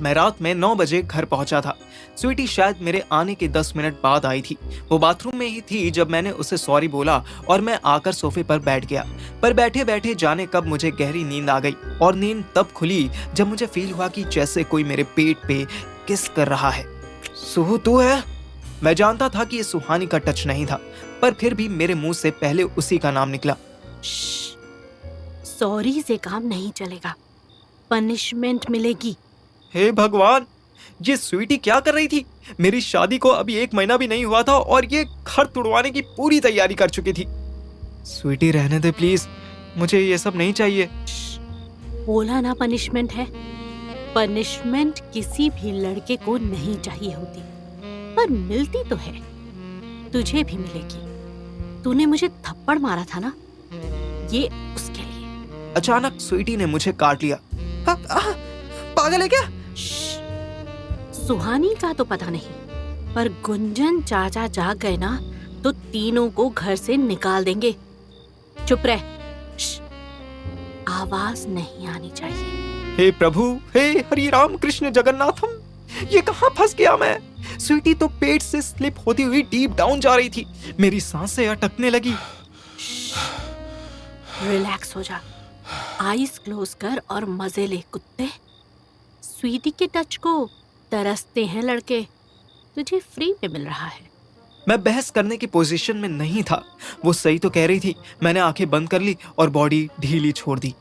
मैं रात में 9 बजे घर पहुंचा था। स्वीटी शायद मेरे आने के 10 मिनट बाद आई थी। वो बाथरूम में ही थी जब मैंने उसे सॉरी बोला और मैं आकर सोफे पर बैठ गया। पर बैठे बैठे जाने कब मुझे गहरी नींद आ गई और नींद तब खुली जब मुझे फील हुआ कि जैसे कोई मेरे पेट पे किस कर रहा है। सुहू तू है? मैं जानता था कि ये सुहानी का टच नहीं था, पर फिर भी मेरे मुंह से पहले उसी का नाम निकला। सॉरी से काम नहीं चलेगा, पनिशमेंट मिलेगी। हे भगवान, ये स्वीटी क्या कर रही थी? मेरी शादी को अभी 1 महीना भी नहीं हुआ था और ये घर तुड़वाने की पूरी तैयारी कर चुकी थी। स्वीटी रहने दे प्लीज, मुझे ये सब नहीं चाहिए। बोला ना पनिशमेंट है। पनिशमेंट किसी भी लड़के को नहीं चाहिए होती, पर मिलती तो है। तुझे भी मिलेगी। तूने मुझे थप्पड़ मारा था ना, ये उसके लिए। अचानक स्वीटी ने मुझे काट लिया। पागल है क्या? सुहानी का तो पता नहीं, पर गुंजन चाचा जाग गए ना तो तीनों को घर से निकाल देंगे। चुप रह, आवाज नहीं आनी चाहिए। हे प्रभु, हे हरि राम कृष्ण जगन्नाथम, ये कहाँ फंस गया मैं? स्वीटी तो पेट से स्लिप होती हुई डीप डाउन जा रही थी। मेरी सांसें अटकने लगी। रिलैक्स हो जा, आईज क्लोज कर और मजे ले कुत्ते। स्वीटी के टच को तरसते हैं लड़के, तुझे फ्री में मिल रहा है। मैं बहस करने की पोजीशन में नहीं था। वो सही तो कह रही थी। मैंने आंखें बंद कर ली और बॉडी ढीली छोड़ दी।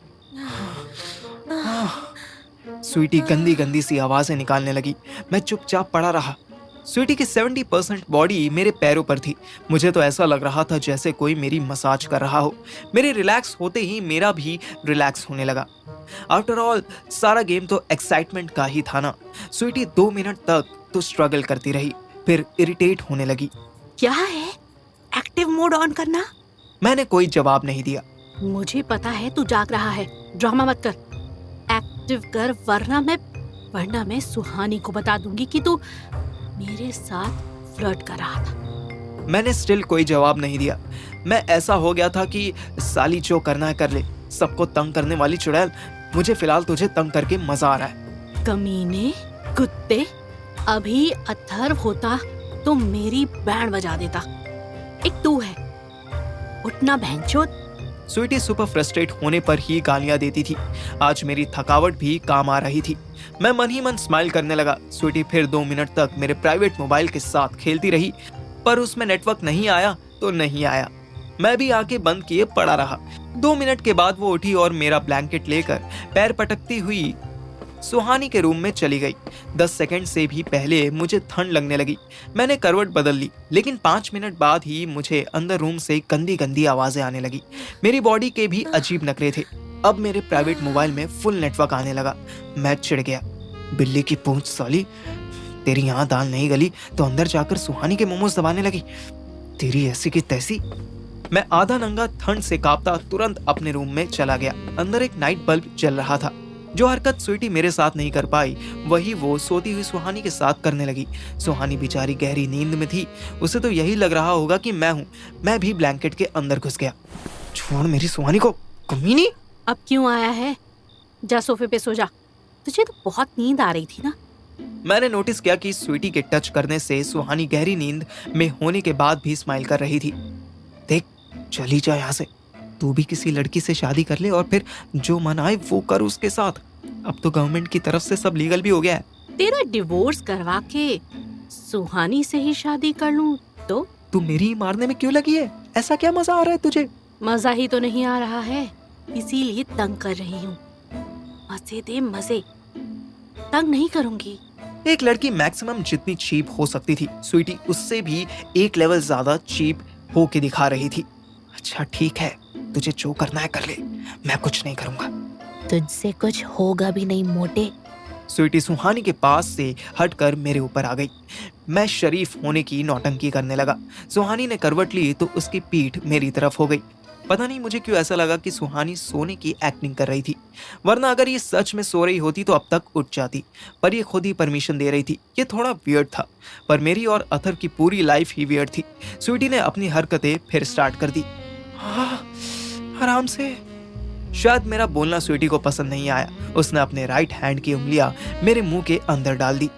स्वीटी गंदी गंदी सी आवाजें निकालने लगी। मैं चुपचाप पड़ा रहा। स्वीटी की 70% बॉडी मेरे पैरों पर थी। मुझे तो ऐसा लग रहा था जैसे कोई मेरी मसाज कर रहा हो। मेरे रिलैक्स होते ही मेरा भी रिलैक्स होने लगा। आफ्टर ऑल सारा गेम तो एक्साइटमेंट का ही था ना। स्वीटी 2 मिनट तक तो स्ट्रगल करती रही, फिर इरिटेट होने लगी। क्या है? एक्टिव मोड ऑन करना। मैंने कोई जवाब नहीं दिया। मुझे पता है तू जाग रहा है, ड्रामा मत कर। एक्टिव कर, वरना मैं सुहानी को बता दूंगी कि तू मेरे साथ फ्लर्ट कर रहा था। मैंने स्टिल कोई जवाब नहीं दिया। मैं ऐसा हो गया था कि साली जो करना है कर ले। सबको तंग करने वाली चुड़ैल, मुझे फिलहाल तुझे तंग करके मजा आ रहा है। कमीने, कुत्ते, अभी अथर्व होता तो मेरी बैंड बजा देता। एक तू है, उठना भैंचोद। स्वीटी सुपर फ्रस्ट्रेट होने पर ही गालियां देती थी। आज मेरी थकावट भी काम आ रही थी। मैं मन ही मन स्माइल करने लगा। स्वीटी फिर 2 मिनट तक मेरे प्राइवेट मोबाइल के साथ खेलती रही, पर उसमें नेटवर्क नहीं आया तो नहीं आया। मैं भी आंखें बंद किए पड़ा रहा। 2 मिनट के बाद वो उठी और मेरा ब्लैंकेट लेकर पैर पटकती हुई सुहानी के रूम में चली गई। 10 सेकंड से भी पहले मुझे ठंड लगने लगी। मैंने करवट बदल ली, लेकिन 5 मिनट बाद ही मुझे अंदर रूम से गंदी गंदी आवाजें आने लगी। मेरी बॉडी के भी अजीब नखरे थे। अब मेरे प्राइवेट मोबाइल में फुल नेटवर्क आने लगा। मैं चिढ़ गया। बिल्ली की पूंछ साली, तेरी यहाँ दाल नहीं गली तो अंदर जाकर सुहानी के मोमोज दबाने लगी। तेरी ऐसी की तैसी। मैं आधा नंगा ठंड से कांपता तुरंत अपने रूम में चला गया। अंदर एक नाइट बल्ब जल रहा था। जो हरकत स्वीटी मेरे साथ नहीं कर पाई, वही वो सोती हुई सुहानी के साथ करने लगी। सुहानी बेचारी गहरी नींद में थी। उसे तो यही लग रहा होगा कि मैं हूँ। मैं भी ब्लैंकेट के अंदर घुस गया। छोड़ मेरी सुहानी को, कमीनी। अब क्यों आया है? जा सोफे पे सो जा। तुझे तो बहुत नींद आ रही थी ना। मैंने नोटिस किया कि स्वीटी के टच करने से सुहानी गहरी नींद में होने के बाद भी स्माइल कर रही थी। देख, चली जा यहाँ से। तू भी किसी लड़की से शादी कर ले और फिर जो मन आए वो कर उसके साथ। अब तो गवर्नमेंट की तरफ से सब लीगल भी हो गया है। तेरा डिवोर्स करवा के सुहानी से ही शादी कर लूं तो? तू मेरी मारने में क्यों लगी है? ऐसा क्या मजा आ रहा है तुझे? मजा ही तो नहीं आ रहा है, इसीलिए तंग कर रही हूँ। मजे दे मजे, तंग नहीं करूंगी। एक लड़की मैक्सिमम जितनी चीप हो सकती थी, स्वीटी उससे भी एक लेवल ज्यादा चीप होके दिखा रही थी। अच्छा ठीक है, तुझे जो करना है कर ले, मैं कुछ नहीं करूंगा। तुझसे कुछ होगा भी नहीं मोटे। स्वीटी सुहानी के पास से हटकर मेरे ऊपर आ गई। मैं शरीफ होने की नौटंकी करने लगा। सुहानी ने करवट ली तो उसकी पीठ मेरी तरफ हो गई। पता नहीं मुझे क्यों ऐसा लगा कि सुहानी सोने की एक्टिंग कर रही थी, वरना अगर ये सच में सो रही होती तो अब तक उठ जाती। पर ये खुद ही परमिशन दे रही थी। ये थोड़ा वियर्ड था, पर मेरी और अथर की पूरी लाइफ ही वियर्ड थी। स्वीटी ने अपनी हरकतें फिर स्टार्ट कर दी। आराम से, शायद मेरा बोलना स्वीटी को पसंद नहीं आया। उसने अपने राइट हैंड की उंगलियां मेरे मुंह के अंदर डाल दी।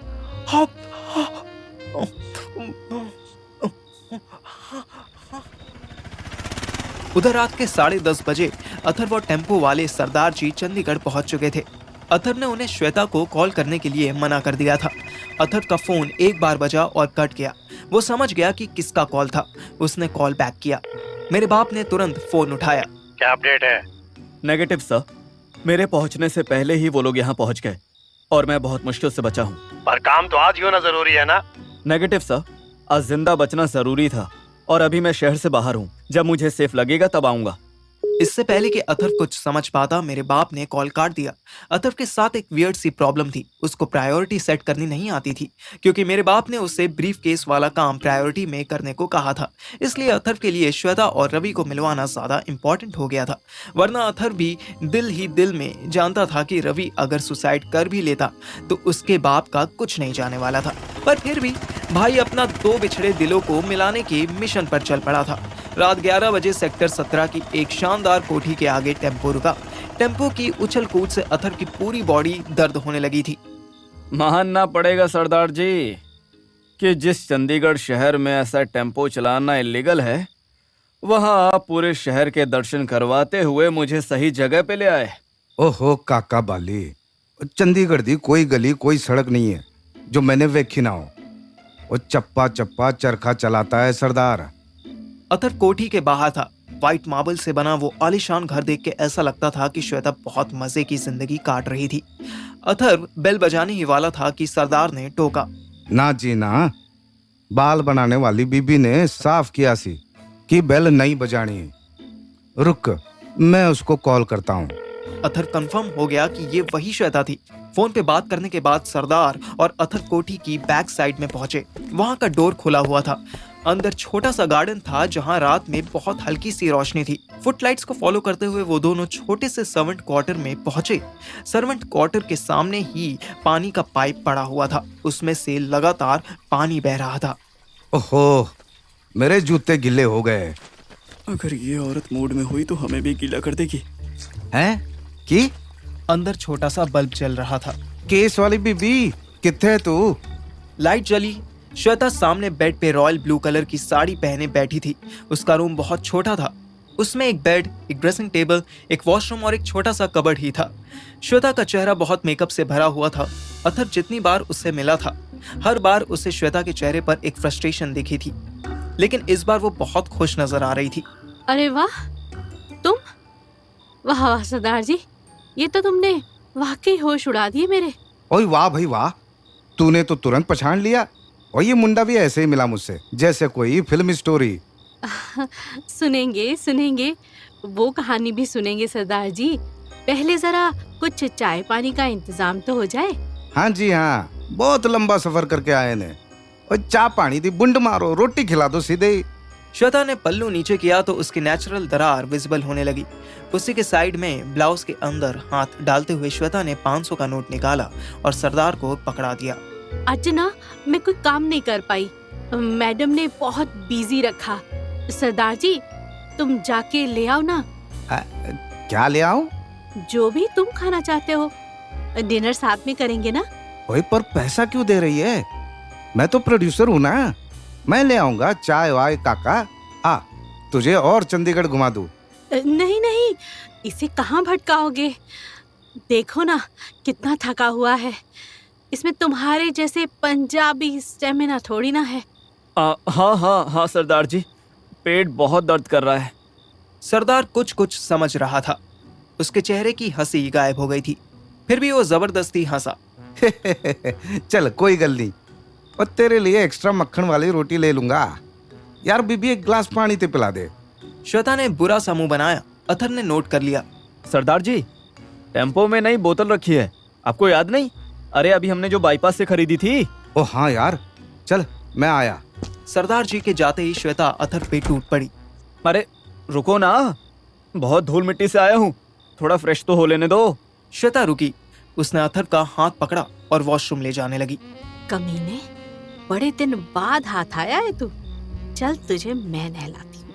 उधर रात के 10:30 बजे अथर व टेम्पो वाले सरदार जी चंडीगढ़ पहुंच चुके थे। अथर ने उन्हें श्वेता को कॉल करने के लिए मना कर दिया था। अथर का फोन एक बार बजा और कट गया। वो समझ गया कि किसका कॉल था। उसने कॉल बैक किया। मेरे बाप ने तुरंत फोन उठाया। क्या अपडेट है? नेगेटिव सर, मेरे पहुंचने से पहले ही वो लोग यहाँ पहुंच गए और मैं बहुत मुश्किल से बचा हूँ। पर काम तो आज ही होना जरूरी है ना? नेगेटिव सर, आज जिंदा बचना जरूरी था और अभी मैं शहर से बाहर हूँ। जब मुझे सेफ लगेगा तब आऊंगा। इससे पहले कि अथर कुछ समझ पाता मेरे बाप ने कॉल काट दिया। अथर के साथ एक वियर्ड सी प्रॉब्लम थी। उसको प्रायोरिटी सेट करनी नहीं आती थी, क्योंकि मेरे बाप ने उससे ब्रीफ केस वाला काम प्रायोरिटी में करने को कहा था। इसलिए अथर के लिए श्वेता और रवि को मिलवाना ज्यादा इंपॉर्टेंट हो गया था। वरना अथर भी दिल ही दिल में जानता था कि रवि अगर सुसाइड कर भी लेता तो उसके बाप का कुछ नहीं जाने वाला था। पर फिर भी भाई अपना दो बिछड़े दिलों को मिलाने के मिशन पर चल पड़ा था। रात 11 बजे सेक्टर 17 की एक शानदार कोठी के आगे टेम्पो रुका। टेम्पो की उछल कूद से अथर की पूरी बॉडी दर्द होने लगी थी। मानना पड़ेगा सरदार जी कि जिस चंडीगढ़ शहर में ऐसा टेम्पो चलाना इलीगल है, वहां आप पूरे शहर के दर्शन करवाते हुए मुझे सही जगह पे ले आए। ओहो काका बाली, चंडीगढ़ दी कोई गली कोई सड़क नहीं है जो मैंने वेखी ना हो। वो चप्पा चप्पा चरखा चलाता है सरदार। अथर कोठी के बाहर था। व्हाइट मार्बल से बना वो आलीशान घर देख के ऐसा लगता था कि श्वेता बहुत मजे की जिंदगी काट रही थी। अथर बेल बजाने ही वाला था कि सरदार ने टोका। ना जी ना, बाल बनाने वाली बीबी ने साफ किया सी कि बेल नहीं बजानी। रुक, मैं उसको कॉल करता हूँ। अथर कंफर्म हो गया कि ये वही श्वेता थी। फोन पे बात करने के बाद सरदार और अथर कोठी की बैक साइड में पहुंचे। वहां का डोर खुला हुआ था। अंदर छोटा सा गार्डन था जहां रात में बहुत हल्की सी रोशनी थी। फुटलाइट्स को फॉलो करते हुए वो दोनों छोटे से सर्वेंट क्वार्टर में पहुंचे। सर्वेंट क्वार्टर के सामने ही पानी का पाइप पड़ा हुआ था। उसमें से लगातार पानी बह रहा था। ओहो, मेरे जूते गिले हो गए। अगर ये औरत मूड में हुई तो हमें भी गीला कर देगी। हैं? की? अंदर छोटा सा बल्ब जल रहा था। केस वाली बीबी किथे तू? लाइट जली। श्वेता सामने बेड पे रॉयल ब्लू कलर की साड़ी पहने बैठी थी। उसका रूम बहुत छोटा था। उसमें एक बेड, एक ड्रेसिंग टेबल, एक वॉशरूम और एक छोटा सा कबर्ड ही था। श्वेता का चेहरा बहुत मेकअप से भरा हुआ था। अथर जितनी बार उससे मिला था, हर बार उसे श्वेता के चेहरे पर एक फ्रस्ट्रेशन दिखी थी, लेकिन इस बार वो बहुत खुश नजर आ रही थी। अरे वाह, तुम? वाह वाह सरदार जी, ये तो तुमने वाकई होश उड़ा दिए मेरे। ओए वाह भाई वाह, तूने तो तुरंत पहचान लिया। और ये मुंडा भी ऐसे ही मिला मुझसे, जैसे कोई फिल्म स्टोरी। सुनेंगे सुनेंगे, वो कहानी भी सुनेंगे सरदार जी। पहले जरा कुछ चाय पानी का इंतजाम तो हो जाए। हाँ जी हाँ, बहुत लंबा सफर करके आए ने। और चाय पानी दी बुंड मारो, रोटी खिला दो सीधे ही। श्वेता ने पल्लू नीचे किया तो उसकी नेचुरल दरार विजिबल होने लगी। उसी के साइड में ब्लाउज के अंदर हाथ डालते हुए श्वेता ने 500 का नोट निकाला और सरदार को पकड़ा दिया। आज ना मैं कोई काम नहीं कर पाई, मैडम ने बहुत बिजी रखा। सरदार जी, तुम जाके ले आओ ना। क्या ले आऊं? जो भी तुम खाना चाहते हो, डिनर साथ में करेंगे ना। ओए पर पैसा क्यों दे रही है? मैं तो प्रोड्यूसर हूँ ना, मैं ले आऊंगा चाय वाय काका। तुझे और चंडीगढ़ घुमा दूं। नहीं नहीं, इसे कहाँ भटकाओगे? देखो ना कितना थका हुआ है। इसमें तुम्हारे जैसे पंजाबी स्टेमिना थोड़ी ना है। हाँ सरदार जी, पेट बहुत दर्द कर रहा है। सरदार कुछ कुछ समझ रहा था। उसके चेहरे की हंसी गायब हो गई थी, फिर भी वो जबरदस्ती हंसा। चल कोई गल नहीं, और तेरे लिए एक्स्ट्रा मक्खन वाली रोटी ले लूंगा। यार बीबी एक गिलास पानी ते पिला दे। श्वेता ने बुरा सा मुंह बनाया। अथर ने नोट कर लिया। सरदार जी, टेम्पो में नई बोतल रखी है, आपको याद नहीं? अरे अभी हमने जो बाईपास से खरीदी थी। ओ हाँ यार, चल मैं आया। सरदार जी के जाते ही श्वेता अथर पे टूट पड़ी। अरे रुको ना, बहुत धूल मिट्टी से आया हूँ, थोड़ा फ्रेश तो हो लेने दो। श्वेता रुकी। उसने अथर का हाथ पकड़ा और वॉशरूम ले जाने लगी। कमीने, बड़े दिन बाद हाथ आया है तू। चल तुझे मैं नहलाती हूँ।